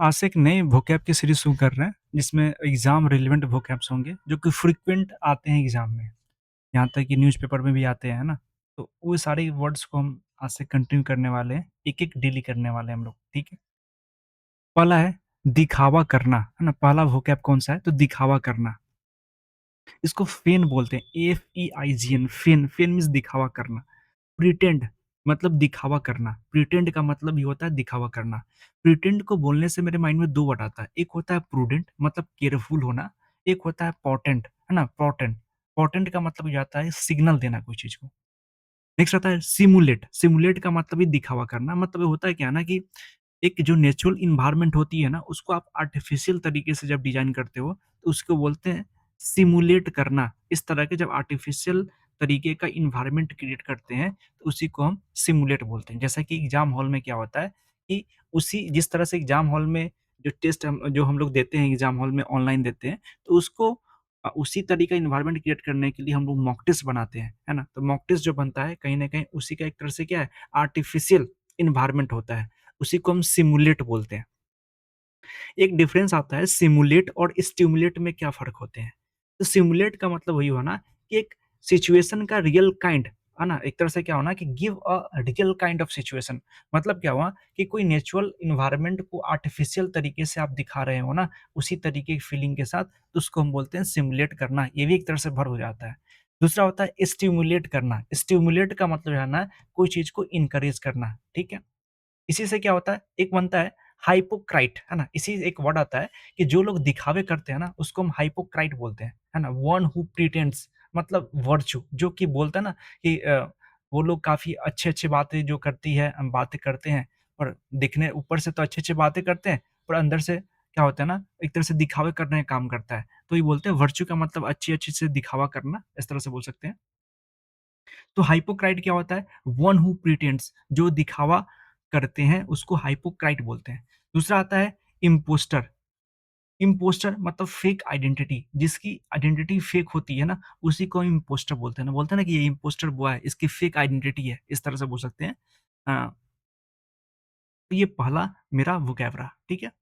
आज से एक नए vocab की सीरीज़ शुरू कर रहे हैं, जिसमें एग्ज़ाम रिलेवेंट vocabs होंगे, जो कि फ्रीक्वेंट आते हैं एग्ज़ाम में। यहाँ तक कि न्यूज़पेपर में भी आते हैं, है ना? तो वो सारे वर्ड्स को हम आज से कंटिन्यू करने वाले हैं, एक-एक डेली करने वाले हैं हम लोग, ठीक है? पहला है दिखावा करना, है ना? पहला vocab कौन-सा है? तो दिखावा करना। इसको फेन बोलते हैं, एफ-ई-आई-जी-एन, फेन, फेन मीन्स दिखावा करना। प्रिटेंड मतलब दिखावा करना। प्रिटेंड का मतलब ये होता है दिखावा करना। प्रिटेंड को बोलने से मेरे माइंड में 2 वर्ड आता है। एक होता है प्रूडेंट मतलब केयरफुल होना, एक होता है पोर्टेंट, है ना? पोर्टेंट। पोर्टेंट का मतलब ये आता है सिग्नल देना कोई चीज़ को। नेक्स्ट आता है सिमुलेट। सिमुलेट का मतलब ही दिखावा करना। मतलब ये होता है क्या ना कि एक जो नेचुरल एनवायरनमेंट होती है ना, उसको आप आर्टिफ़िशियल तरीके से जब डिज़ाइन करते हो, तो उसको बोलते हैं सिमुलेट करना। इस तरह के जब आर्टिफ़िशियल तरीके का एनवायरनमेंट क्रिएट करते हैं, तो उसी को हम सिमुलेट बोलते हैं। जैसा कि एग्ज़ाम हॉल में क्या होता है कि उसी जिस तरह से एग्ज़ाम हॉल में जो हम लोग देते हैं एग्ज़ाम हॉल में ऑनलाइन देते हैं, तो उसको उसी तरह का एनवायरनमेंट क्रिएट करने के लिए हम लोग मॉक टेस्ट बनाते हैं, है ना? तो मॉक टेस्ट जो बनता है, कहीं न कहीं उसी का एक तरह से क्या है, आर्टिफ़िशियल एनवायरनमेंट होता है। उसी को हम सिमुलेट बोलते हैं। एक डिफरेंस आता है सिमुलेट और स्टिमुलेट में क्या फ़र्क होते हैं? तो सिमुलेट का मतलब वही हुआ ना कि एक सिचुएशन का रियल काइंड, है ना? एक तरह से क्या हुआ ना कि give real kind of situation. मतलब क्या हुआ कि कोई नेचुरल एनवायरनमेंट को आर्टिफिशियल तरीके से आप दिखा रहे हो ना, उसी तरीके की फीलिंग के साथ, तो उसको हम बोलते हैं सिमुलेट करना। ये भी एक तरह से वर्ब हो जाता है। दूसरा होता है स्टिमुलेट करना। स्टिमुलेट का मतलब है ना कोई चीज़ को एनकरेज करना, ठीक है? इसी से क्या होता है, एक बनता है हाइपोक्राइट, है ना? इसी एक वर्ड आता है कि जो लोग दिखावे करते हैं ना, उसको हम हाइपोक्राइट बोलते हैं, है ना? वन हू प्रिटेंड्स मतलब वर्च्यू जो कि बोलता है ना कि वो लोग काफ़ी अच्छे-अच्छे बातें जो करती है बातें करते हैं और दिखने ऊपर से तो अच्छी-अच्छी बातें करते हैं, पर अंदर से क्या होता है ना, एक तरह से दिखावे करने का काम करता है। तो ये बोलते हैं वर्च्यू का मतलब अच्छी-अच्छी से दिखावा करना, इस तरह से बोल सकते हैं। तो हाइपोक्राइट क्या होता है? वन हू प्रिटेंड्स जो दिखावा करते हैं उसको हाइपोक्राइट बोलते हैं। दूसरा आता है इम्पोस्टर। इम्पोस्टर मतलब फेक आइडेंटिटी, जिसकी आइडेंटिटी फेक होती है ना, उसी को इम्पोस्टर बोलते हैं ना। बोलते हैं ना कि ये इम्पोस्टर बॉय है, इसकी फेक आइडेंटिटी है, इस तरह से बोल सकते हैं। तो ये पहला मेरा वोकैब रहा, ठीक है?